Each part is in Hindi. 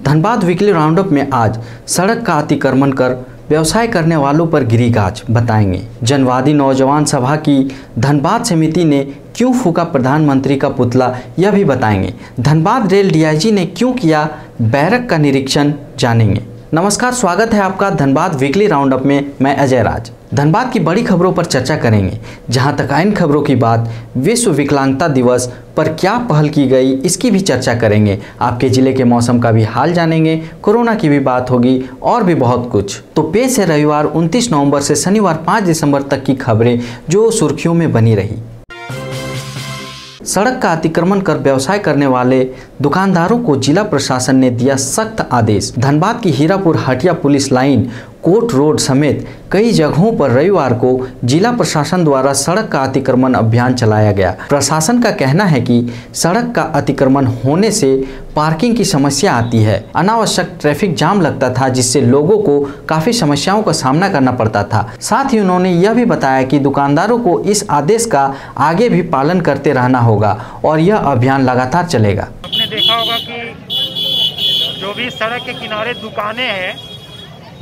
धनबाद वीकली राउंडअप में आज सड़क का अतिक्रमण कर व्यवसाय करने वालों पर गिरी गाज बताएंगे। जनवादी नौजवान सभा की धनबाद समिति ने क्यों फूका प्रधानमंत्री का पुतला, यह भी बताएंगे। धनबाद रेल डीआईजी ने क्यों किया बैरक का निरीक्षण, जानेंगे। नमस्कार, स्वागत है आपका धनबाद वीकली राउंडअप में। मैं अजय राज। धनबाद की बड़ी खबरों पर चर्चा करेंगे। जहां तक इन खबरों की बात, विश्व विकलांगता दिवस पर क्या पहल की गई, इसकी भी चर्चा करेंगे। आपके जिले के मौसम का भी हाल जानेंगे, कोरोना की भी बात होगी और भी बहुत कुछ। तो पेश है रविवार 29 नवंबर से शनिवार 5 दिसंबर तक की खबरें जो सुर्खियों में बनी रही। सड़क का अतिक्रमण कर व्यवसाय करने वाले दुकानदारों को जिला प्रशासन ने दिया सख्त आदेश। धनबाद की Hirapur Hatia police line, court road समेत कई जगहों पर रविवार को जिला प्रशासन द्वारा सड़क का अतिक्रमण अभियान चलाया गया। प्रशासन का कहना है कि सड़क का अतिक्रमण होने से पार्किंग की समस्या आती है, अनावश्यक ट्रैफिक जाम लगता था, जिससे लोगों को काफ़ी समस्याओं का सामना करना पड़ता था। साथ ही उन्होंने यह भी बताया कि दुकानदारों को इस आदेश का आगे भी पालन करते रहना होगा और यह अभियान लगातार चलेगा। आपने देखा होगा कि जो भी सड़क के किनारे दुकानें हैं,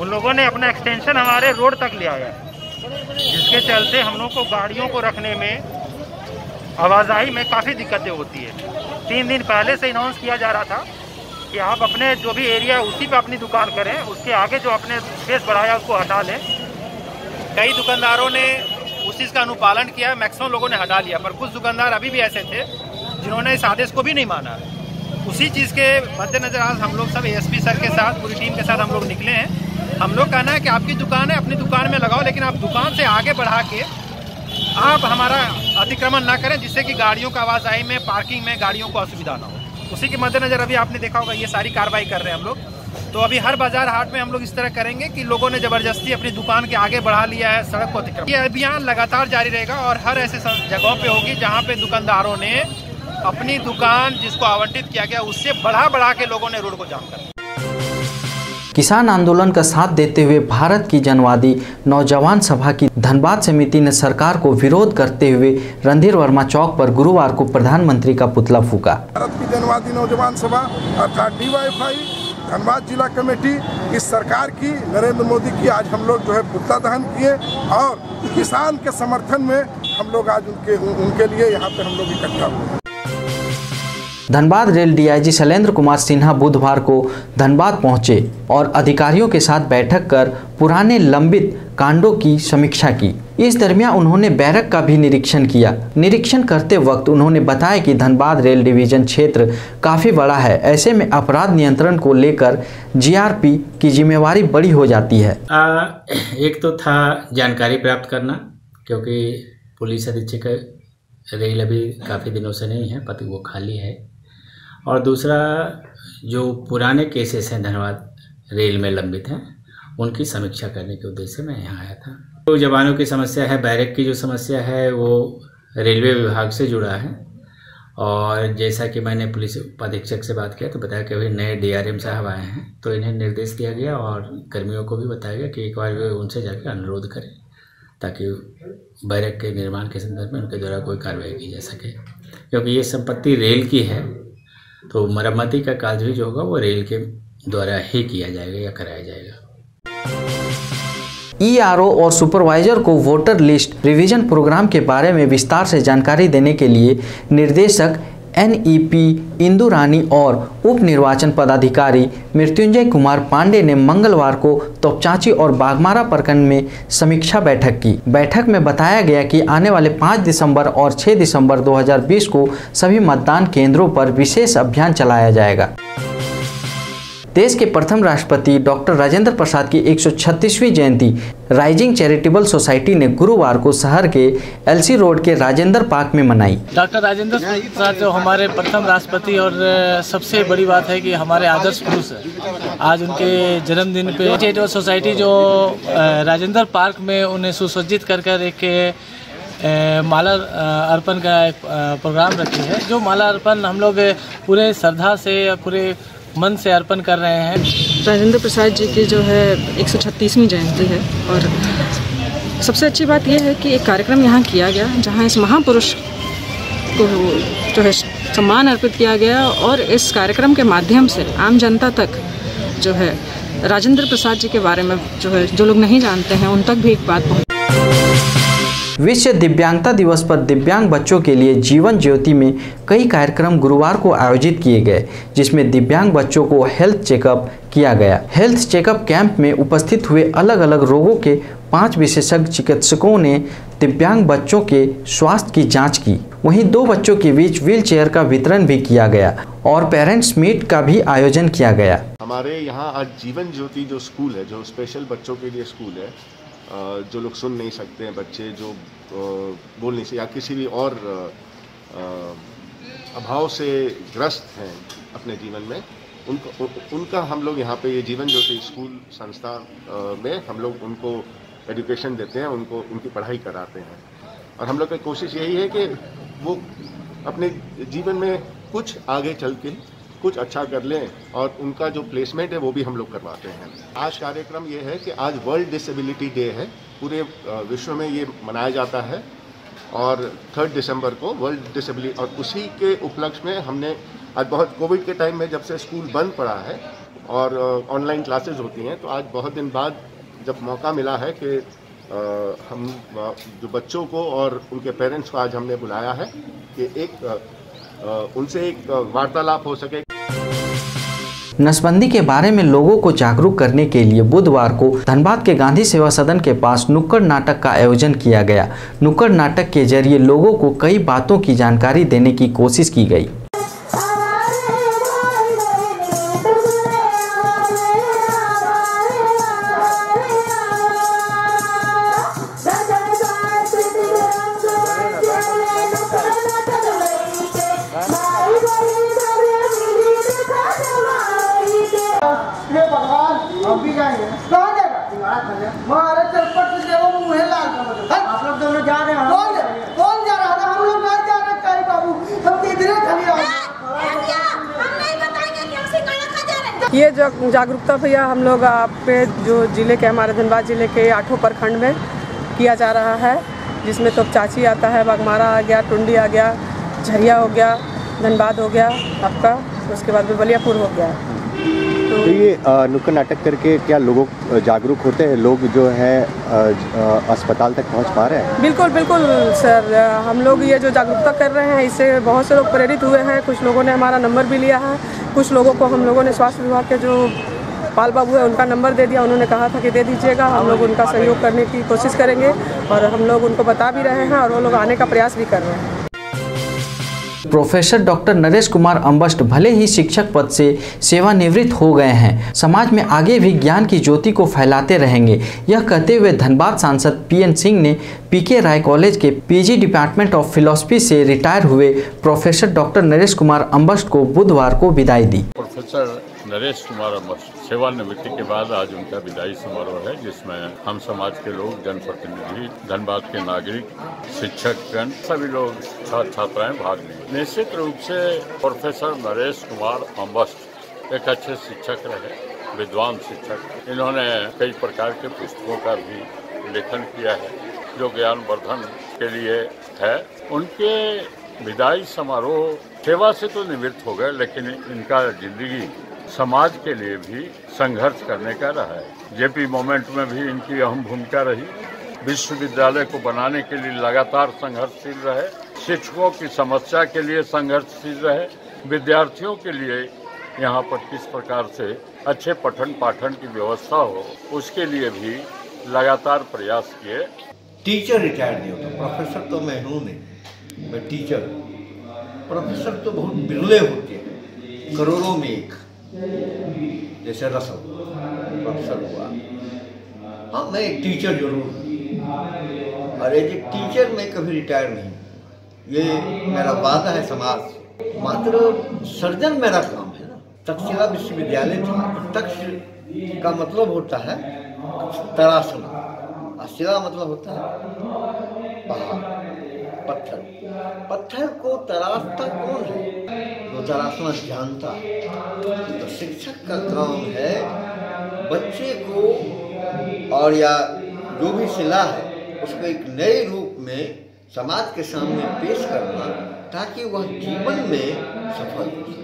उन लोगों ने अपना एक्सटेंशन हमारे रोड तक ले आया, जिसके चलते हम लोग को गाड़ियों को रखने में, आवाजाही में काफ़ी दिक्कतें होती है। 3 दिन पहले से अनाउंस किया जा रहा था कि आप अपने जो भी एरिया उसी पे अपनी दुकान करें, उसके आगे जो आपने स्पेस बढ़ाया उसको हटा लें। कई दुकानदारों ने उस चीज़ का अनुपालन किया, मैक्सिमम लोगों ने हटा लिया, पर कुछ दुकानदार अभी भी ऐसे थे जिन्होंने इस आदेश को भी नहीं माना। उसी चीज़ के मद्देनजर आज हम लोग सब एएसपी सर के साथ, पूरी टीम के साथ हम लोग निकले हैं। हम लोग कहना है कि आपकी दुकान है, अपनी दुकान में लगाओ, लेकिन आप दुकान से आगे बढ़ा के आप हमारा अतिक्रमण ना करें, जिससे कि गाड़ियों का आवाजाही में, पार्किंग में गाड़ियों को असुविधा ना हो। उसी के मद्देनजर अभी आपने देखा होगा ये सारी कार्रवाई कर रहे हैं हम लोग। तो अभी हर बाजार हाट में हम लोग इस तरह करेंगे कि लोगों ने जबरदस्ती अपनी दुकान के आगे बढ़ा लिया है सड़क को अतिक्रमण। ये अभियान लगातार जारी रहेगा और हर ऐसे जगहों पे होगी जहाँ पे दुकानदारों ने अपनी दुकान जिसको आवंटित किया गया उससे बढ़ा के लोगों ने रोड को जाम कर। किसान आंदोलन का साथ देते हुए भारत की जनवादी नौजवान सभा की धनबाद समिति ने सरकार को विरोध करते हुए रणधीर वर्मा चौक पर गुरुवार को प्रधानमंत्री का पुतला फूका। भारत की जनवादी नौजवान सभा अर्थात डीवाईएफआई धनबाद जिला कमेटी इस सरकार की, नरेंद्र मोदी की आज हम लोग जो है पुतला दहन किए और किसान के समर्थन में हम लोग आज उनके लिए यहाँ पे हम लोग इकट्ठा हुए। धनबाद रेल डीआईजी शैलेंद्र कुमार सिन्हा बुधवार को धनबाद पहुंचे और अधिकारियों के साथ बैठक कर पुराने लंबित कांडों की समीक्षा की। इस दरमियान उन्होंने बैरक का भी निरीक्षण किया। निरीक्षण करते वक्त उन्होंने बताया कि धनबाद रेल डिवीजन क्षेत्र काफ़ी बड़ा है, ऐसे में अपराध नियंत्रण को लेकर जीआरपी की जिम्मेवारी बड़ी हो जाती है। एक तो था जानकारी प्राप्त करना, क्योंकि पुलिस अधीक्षक रेल अभी काफ़ी दिनों से नहीं है, पति वो खाली है। और दूसरा जो पुराने केसेस हैं धनबाद रेल में लंबित हैं, उनकी समीक्षा करने के उद्देश्य से मैं यहाँ आया था। तो जवानों की समस्या है, बैरक की जो समस्या है वो रेलवे विभाग से जुड़ा है। और जैसा कि मैंने पुलिस उपाधीक्षक से बात किया तो बताया कि अभी नए डीआरएम साहब आए हैं, तो इन्हें निर्देश दिया गया और कर्मियों को भी बताया गया कि एक बार वे उनसे जाकर अनुरोध करें ताकि बैरक के निर्माण के संदर्भ में उनके द्वारा कोई कार्रवाई की जा सके। क्योंकि ये संपत्ति रेल की है, तो मरम्मती का कार्य भी जो होगा वो रेल के द्वारा ही किया जाएगा या कराया जाएगा। ईआरओ और सुपरवाइजर को वोटर लिस्ट रिवीजन प्रोग्राम के बारे में विस्तार से जानकारी देने के लिए निर्देशक एनईपी इंदु रानी और उप निर्वाचन पदाधिकारी मृत्युंजय कुमार पांडे ने मंगलवार को तोपचांची और बाघमारा प्रखंड में समीक्षा बैठक की। बैठक में बताया गया कि आने वाले 5 दिसंबर और 6 दिसंबर 2020 को सभी मतदान केंद्रों पर विशेष अभियान चलाया जाएगा। देश के प्रथम राष्ट्रपति डॉक्टर राजेंद्र प्रसाद की 136वीं जयंती राइजिंग चैरिटेबल सोसाइटी ने गुरुवार को शहर के एलसी रोड के राजेंद्र पार्क में मनाई। डॉक्टर राजेंद्र प्रसाद जो हमारे प्रथम राष्ट्रपति और सबसे बड़ी बात है कि हमारे आदर्श पुरुष है, आज उनके जन्मदिन पे चैरिटेबल सोसाइटी जो राजेंद्र पार्क में उन्हें सुसज्जित कर एक माला अर्पण का एक प्रोग्राम रखी है। जो माला अर्पण हम लोग पूरे श्रद्धा से पूरे मन से अर्पण कर रहे हैं। राजेंद्र प्रसाद जी की जो है 136वीं जयंती है और सबसे अच्छी बात यह है कि एक कार्यक्रम यहाँ किया गया जहाँ इस महापुरुष को जो है सम्मान अर्पित किया गया और इस कार्यक्रम के माध्यम से आम जनता तक जो है राजेंद्र प्रसाद जी के बारे में जो है जो लोग नहीं जानते हैं उन तक भी एक बात पहुँची। विश्व दिव्यांगता दिवस पर दिव्यांग बच्चों के लिए जीवन ज्योति में कई कार्यक्रम गुरुवार को आयोजित किए गए, जिसमें दिव्यांग बच्चों को हेल्थ चेकअप किया गया। हेल्थ चेकअप कैंप में उपस्थित हुए अलग अलग रोगों के 5 विशेषज्ञ चिकित्सकों ने दिव्यांग बच्चों के स्वास्थ्य की जांच की। वहीं 2 बच्चों के बीच व्हीलचेयर का वितरण भी किया गया और पेरेंट्स मीट का भी आयोजन किया गया। हमारे यहाँ आज जीवन ज्योति जो स्कूल है, जो स्पेशल बच्चों के लिए स्कूल है, जो लोग सुन नहीं सकते हैं, बच्चे जो बोल नहीं सकते या किसी भी और अभाव से ग्रस्त हैं अपने जीवन में, उनका हम लोग यहाँ पे ये जीवन ज्योति स्कूल संस्था में हम लोग उनको एजुकेशन देते हैं, उनको उनकी पढ़ाई कराते हैं। और हम लोग की कोशिश यही है कि वो अपने जीवन में कुछ आगे चल के कुछ अच्छा कर लें और उनका जो प्लेसमेंट है वो भी हम लोग करवाते हैं। आज कार्यक्रम ये है कि आज वर्ल्ड डिसेबिलिटी डे है, पूरे विश्व में ये मनाया जाता है और 3 दिसंबर को वर्ल्ड डिसेबिलिटी, और उसी के उपलक्ष्य में हमने आज बहुत कोविड के टाइम में जब से स्कूल बंद पड़ा है और ऑनलाइन क्लासेस होती हैं, तो आज बहुत दिन बाद जब मौका मिला है कि हम जो बच्चों को और उनके पेरेंट्स को आज हमने बुलाया है कि उनसे एक वार्तालाप हो सके। नसबंदी के बारे में लोगों को जागरूक करने के लिए बुधवार को धनबाद के गांधी सेवा सदन के पास नुक्कड़ नाटक का आयोजन किया गया। नुक्कड़ नाटक के जरिए लोगों को कई बातों की जानकारी देने की कोशिश की गई। आप लोग दोनों जा रहे हैं, कौन जा रहा था? हम लोग नहीं जा रहे कहीं बाबू, हम इधर खड़ी ये जागरूकता भैया हम लोग पे जो जिले के हमारे धनबाद जिले के 8 प्रखंड में किया जा रहा है, जिसमें तो चाची आता है, बागमारा आ गया, टुंडी आ गया, झरिया हो गया, धनबाद हो गया आपका, उसके बाद में बलियापुर हो गया। तो ये नुक्कड़ नाटक करके क्या लोगों जागरूक होते हैं, लोग जो है अस्पताल तक पहुंच पा रहे हैं? बिल्कुल बिल्कुल सर, हम लोग ये जो जागरूकता कर रहे हैं इससे बहुत से लोग प्रेरित हुए हैं। कुछ लोगों ने हमारा नंबर भी लिया है, कुछ लोगों को हम लोगों ने स्वास्थ्य विभाग के जो पाल बाबू है उनका नंबर दे दिया, उन्होंने कहा था कि दे दीजिएगा, हम लोग उनका सहयोग करने की कोशिश करेंगे और हम लोग उनको बता भी रहे हैं और वो लोग आने का प्रयास भी कर रहे हैं। प्रोफेसर डॉक्टर नरेश कुमार अम्बष्ट भले ही शिक्षक पद से सेवानिवृत्त हो गए हैं, समाज में आगे भी ज्ञान की ज्योति को फैलाते रहेंगे। यह कहते हुए धनबाद सांसद पीएन सिंह ने पीके राय कॉलेज के पीजी डिपार्टमेंट ऑफ फिलॉसफी से रिटायर हुए प्रोफेसर डॉक्टर नरेश कुमार अम्बष्ट को बुधवार को विदाई दी। प्रोफेसर नरेश कुमार अम्बष्ट सेवानिवृत्ति के बाद आज उनका विदाई समारोह है, जिसमें हम समाज के लोग, जनप्रतिनिधि, धनबाद के नागरिक, शिक्षकगण, सभी लोग, छात्र छात्राएं भाग लेंगे। निश्चित रूप से प्रोफेसर नरेश कुमार अम्बष्ट एक अच्छे शिक्षक रहे, विद्वान शिक्षक। इन्होंने कई प्रकार के पुस्तकों का भी लेखन किया है जो ज्ञानवर्धन के लिए है। उनके विदाई समारोह, सेवा से तो निवृत्त हो गए, लेकिन इनका जिंदगी समाज के लिए भी संघर्ष करने का रहा है। जेपी मूवमेंट में भी इनकी अहम भूमिका रही। विश्वविद्यालय को बनाने के लिए लगातार संघर्षशील रहे, शिक्षकों की समस्या के लिए संघर्षशील रहे, विद्यार्थियों के लिए यहाँ पर किस प्रकार से अच्छे पठन पाठन की व्यवस्था हो उसके लिए भी लगातार प्रयास किए। टीचर रिटायर नहीं होता, प्रोफेसर तो मैं हूँ नहीं, मैं टीचर। प्रोफेसर तो बहुत बिरले होते हैं, करोड़ों में एक, जैसे रसल प्रोफेसर हुआ। हाँ, मैं एक टीचर जरूर हूँ और एज ए टीचर मैं कभी रिटायर नहीं, ये मेरा वादा है समाज से। मात्र सर्जन मेरा काम है ना। तक्षशिला विश्वविद्यालय था, तक्ष का मतलब होता है तराशना, और शिला मतलब होता है पहाड़, पत्थर। पत्थर को तराशता कौन है? वो तराशना जानता है। तो शिक्षक का काम है बच्चे को, और या जो भी शिला है उसको एक नए रूप में समाज के सामने पेश करना, ताकि वह जीवन में सफल हो सके।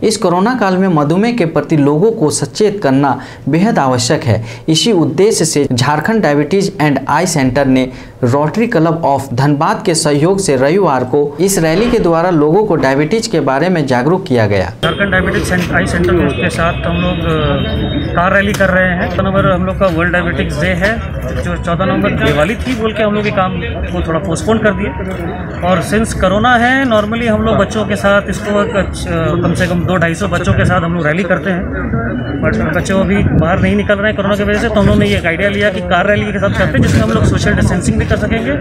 इस कोरोना काल में मधुमेह के प्रति लोगों को सचेत करना बेहद आवश्यक है। इसी उद्देश्य से Jharkhand diabetes and I centre ने रोटरी क्लब ऑफ धनबाद के सहयोग से रविवार को इस रैली के द्वारा लोगों को डायबिटीज के बारे में जागरूक किया गया। झारखंड डायबिटीज आई सेंटर के साथ हम लोग कार रैली कर रहे हैं। 14 नवंबर हम लोग का वर्ल्ड डायबिटिक्स डे है, जो 14 नवंबर दिवाली थी बोल के हम लोग ये काम को थोड़ा पोस्टपोन कर दिए। और सिंस कोरोना है, नॉर्मली हम लोग बच्चों के साथ इसको कम से कम 200-250 बच्चों के साथ हम लोग रैली करते हैं, बट बच्चे अभी बाहर नहीं निकल रहे हैं कोरोना की वजह से। तो हम लोग ने एक आइडिया लिया कि कार रैली के साथ करते हैं, जिसमें हम लोग सोशल डिस्टेंसिंग भी कर सकेंगे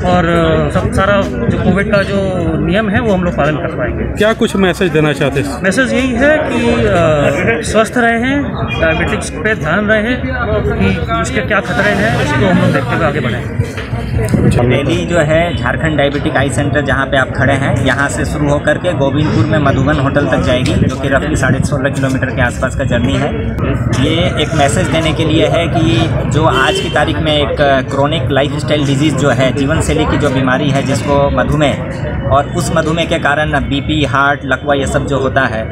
और सब सारा जो कोविड का जो नियम है वो हम लोग पालन कर पाएंगे। क्या कुछ मैसेज देना चाहते हैं? मैसेज यही है कि स्वस्थ रहें, डायबिटिक्स पे ध्यान रहें कि उसके क्या खतरे हैं, उसको हम लोग देखते हुए आगे बढ़ें। रैली जो है झारखंड डायबिटिक आई सेंटर जहाँ पे आप खड़े हैं, यहाँ से शुरू होकर के गोविंदपुर में मधुबन होटल तक जाएगी, जो कि रफली 16.5 किलोमीटर के आसपास का जर्नी है। ये एक मैसेज देने के लिए है कि जो आज की तारीख में एक क्रोनिक लाइफस्टाइल डिजीज़ जो है, जीवन शैली की जो बीमारी है जिसको मधुमेह, और उस मधुमेह के कारण बीपी, हार्ट, लकवा ये सब जो होता है,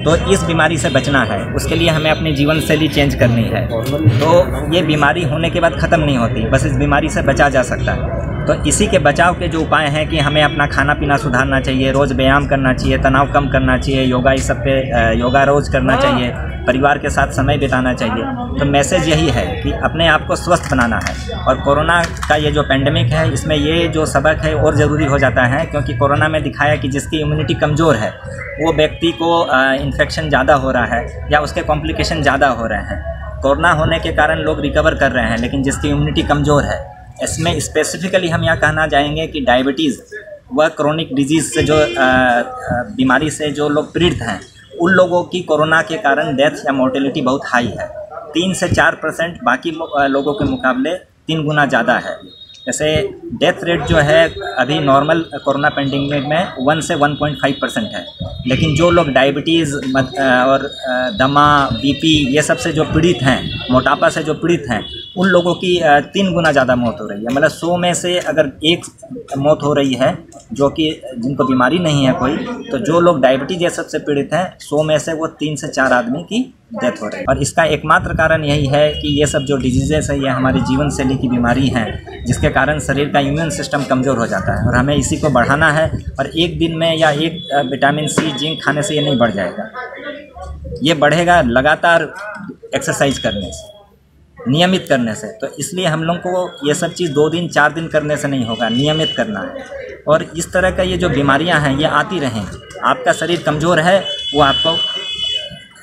तो इस बीमारी से बचना है। उसके लिए हमें अपनी जीवन शैली चेंज करनी है। तो ये बीमारी होने के बाद ख़त्म नहीं होती, बस इस बीमारी से बचा जा सकता है। तो इसी के बचाव के जो उपाय हैं कि हमें अपना खाना पीना सुधारना चाहिए, रोज़ व्यायाम करना चाहिए, तनाव कम करना चाहिए, योगा इस सब पे योगा रोज़ करना चाहिए, परिवार के साथ समय बिताना चाहिए। तो मैसेज यही है कि अपने आप को स्वस्थ बनाना है। और कोरोना का ये जो पेंडेमिक है, इसमें ये जो सबक है और ज़रूरी हो जाता है, क्योंकि कोरोना में दिखाया कि जिसकी इम्यूनिटी कमज़ोर है वो व्यक्ति को इन्फेक्शन ज़्यादा हो रहा है या उसके कॉम्प्लिकेशन ज़्यादा हो रहे हैं। कोरोना होने के कारण लोग रिकवर कर रहे हैं, लेकिन जिसकी इम्यूनिटी कमज़ोर है, इसमें स्पेसिफिकली हम यहाँ कहना चाहेंगे कि डायबिटीज़ व क्रोनिक डिजीज़ से जो बीमारी से जो लोग पीड़ित हैं, उन लोगों की कोरोना के कारण डेथ या मोर्टेलिटी बहुत हाई है। 3 से 4% बाकी लोगों के मुकाबले 3 गुना ज़्यादा है। जैसे डेथ रेट जो है अभी नॉर्मल कोरोना पेंडेमिक में 1 से 1.5% है, लेकिन जो लोग डायबिटीज़ और दमा, बीपी ये सब से जो पीड़ित हैं, मोटापा से जो पीड़ित हैं, उन लोगों की 3 गुना ज़्यादा मौत हो रही है। मतलब 100 में से अगर 1 मौत हो रही है जो कि जिनको बीमारी नहीं है कोई, तो जो लोग डायबिटीज़ ये सब से पीड़ित हैं, 100 में से वो 3 से 4 आदमी की डेथ हो रही है। और इसका एकमात्र कारण यही है कि ये सब जो डिजीज़ेस है, ये हमारी जीवन शैली की बीमारी हैं, जिसके कारण शरीर का इम्यून सिस्टम कमज़ोर हो जाता है। और हमें इसी को बढ़ाना है। और एक दिन में या एक विटामिन सी, जिंक खाने से ये नहीं बढ़ जाएगा, ये बढ़ेगा लगातार एक्सरसाइज करने से, नियमित करने से। तो इसलिए हम लोग को ये सब चीज़ 2 दिन 4 दिन करने से नहीं होगा, नियमित करना है। और इस तरह का ये जो बीमारियां हैं ये आती रहेंगी। आपका शरीर कमज़ोर है, वो आपको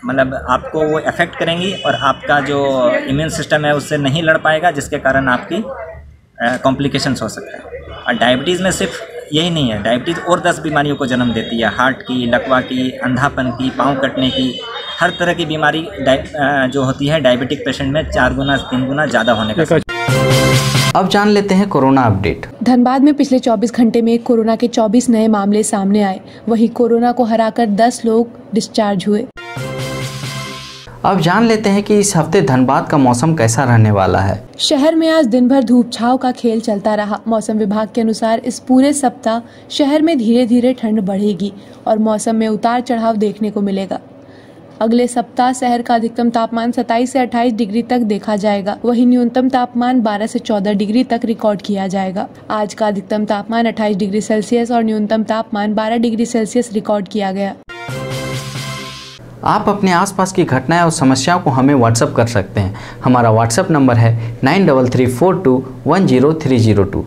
मतलब आपको वो अफेक्ट करेंगी और आपका जो इम्यून सिस्टम है उससे नहीं लड़ पाएगा, जिसके कारण आपकी कॉम्प्लिकेशंस हो सकते हैं। और डायबिटीज़ में सिर्फ यही नहीं है, डायबिटीज़ और 10 बीमारियों को जन्म देती है, हार्ट की, लकवा की, अंधापन की, पाँव कटने की, हर तरह की बीमारी जो होती है डायबिटिक पेशेंट में 4 गुना 3 गुना ज़्यादा होने का। अब जान लेते हैं कोरोना अपडेट। धनबाद में पिछले 24 घंटे में कोरोना के 24 नए मामले सामने आए। वहीं कोरोना को हराकर 10 लोग डिस्चार्ज हुए। अब जान लेते हैं कि इस हफ्ते धनबाद का मौसम कैसा रहने वाला है। शहर में आज दिन भर धूप छांव का खेल चलता रहा। मौसम विभाग के अनुसार इस पूरे सप्ताह शहर में धीरे धीरे ठंड बढ़ेगी और मौसम में उतार चढ़ाव देखने को मिलेगा। अगले सप्ताह शहर का अधिकतम तापमान 27 से 28 डिग्री तक देखा जाएगा। वहीं न्यूनतम तापमान 12 से 14 डिग्री तक रिकॉर्ड किया जाएगा। आज का अधिकतम तापमान 28 डिग्री सेल्सियस और न्यूनतम तापमान 12 डिग्री सेल्सियस रिकॉर्ड किया गया। आप अपने आसपास की घटनाएं और समस्याओं को हमें व्हाट्सएप कर सकते हैं। हमारा व्हाट्सएप नंबर है 9334210302।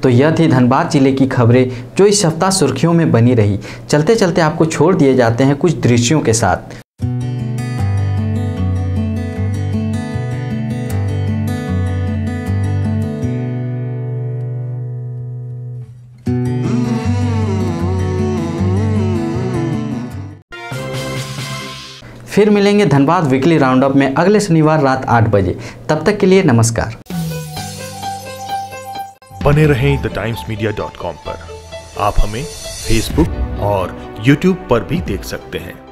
तो यह थी धनबाद जिले की खबरें जो इस सप्ताह सुर्खियों में बनी रही। चलते चलते आपको छोड़ दिए जाते हैं कुछ दृश्यों के साथ। फिर मिलेंगे धनबाद वीकली राउंडअप में अगले शनिवार रात 8 बजे। तब तक के लिए नमस्कार। बने रहें thetimesmedia.com पर। आप हमें फेसबुक और यूट्यूब पर भी देख सकते हैं।